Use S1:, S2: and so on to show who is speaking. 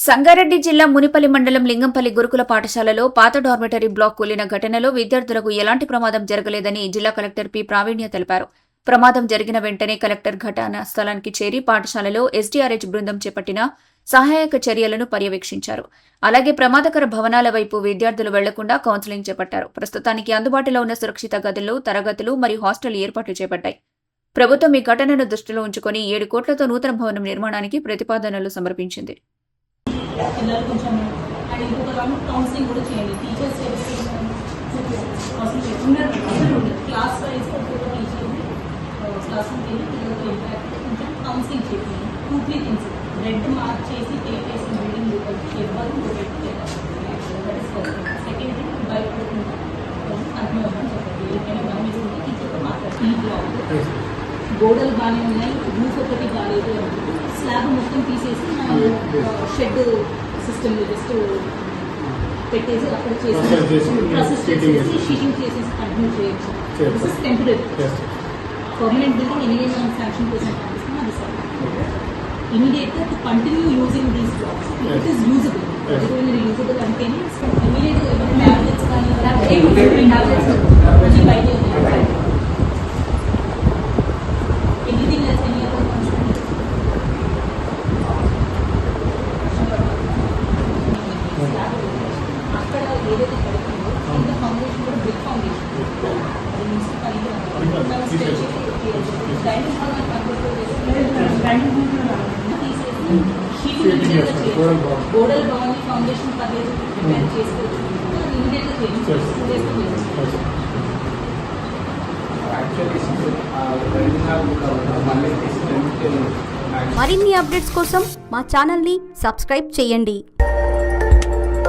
S1: సంగారెడ్డి జిల్లా మునిపల్లి మండలం లింగంపల్లి గురుకుల పాఠశాలలో పాత డార్మెటరీ బ్లాక్ కూలిన ఘటనలో విద్యార్థులకు ఎలాంటి ప్రమాదం జరగలేదని జిల్లా కలెక్టర్ పి ప్రావీణ్య తెలిపారు. ప్రమాదం జరిగిన వెంటనే కలెక్టర్ ఘటనా స్థలానికి చేరి పాఠశాలలో ఎస్డీఆర్హెచ్ బృందం చేపట్టిన సహాయక చర్యలను పర్యవేక్షించారు. అలాగే ప్రమాదకర భవనాల వైపు విద్యార్థులు వెళ్లకుండా కౌన్సిలింగ్ చేపట్టారు. ప్రస్తుతానికి అందుబాటులో ఉన్న సురక్షిత గదుల్లో తరగతులు మరియు హాస్టల్ ఏర్పాట్లు చేపట్టాయి. ప్రభుత్వం ఈ ఘటనను దృష్టిలో ఉంచుకుని 7 కోట్లతో నూతన భవనం నిర్మాణానికి ప్రతిపాదనలు సమర్పించింది.
S2: పిల్లలు కొంచెం అండ్ ఇంకొక రౌండ్ కౌన్సిలింగ్ కూడా చేయండి. టీచర్స్ క్లాస్ వైజ్ ఒక్కొక్క టీచర్ని క్లాస్ రూమ్కి వెళ్ళి పిల్లలతో ఇంపాక్ట్ కొంచెం కౌన్సిలింగ్ చేయండి. 2-3 థింగ్స్ రెడ్ మార్క్ చేసి టేకేసిన బిల్డింగ్ ఎవరు సెకండ్ థింగ్ భయపడుతుంటే అర్థం అవ్వడం చెప్పండి. ఏదైనా గమనిస్తుంటే టీచర్తో మాట్లాడండి. ఈ బ్లాక్ గోడలు బాగానే ఉన్నాయి, రూఫ్ ఒకటి బాగాలేదు అనుకుంటే స్లాబ్ మొత్తం తీసేసి మనం షెడ్ సిస్టమ్ జస్ట్ పెట్టేసి అక్కడ చేసి ప్రాసెస్ చేసేసి షీటింగ్ చేసేసి కంటిన్యూ చేయొచ్చు. This is temporary. Permanent building anyway మనం శాంక్షన్ కోసం పంపిస్తాం. అది సార్ ఇమీడియట్గా to continue using these blocks it is usable. అది మీరు యూజబుల్ అంటేనే ఇమీడియట్గా ఏమైనా ట్యాబ్లెట్స్ కానీ ట్యాబ్లెట్స్ అన్ని బయట అక్కడ ఏదైతే పడుతుందో కింద ఫౌండేషన్ కూడా బ్రిక్ ఫౌండేషన్ అది మున్సిపల్గా డైనింగ్ హాల్ కంట్రోల్ తీసేసి గోడల్ భవన్ ఫౌండేషన్ పర్లేదు ప్రిపేర్ చేసుకోవచ్చు. ఇమీడియట్గా
S3: మరిన్ని అప్డేట్స్ కోసం మా ఛానల్ని సబ్స్క్రైబ్ చేయండి.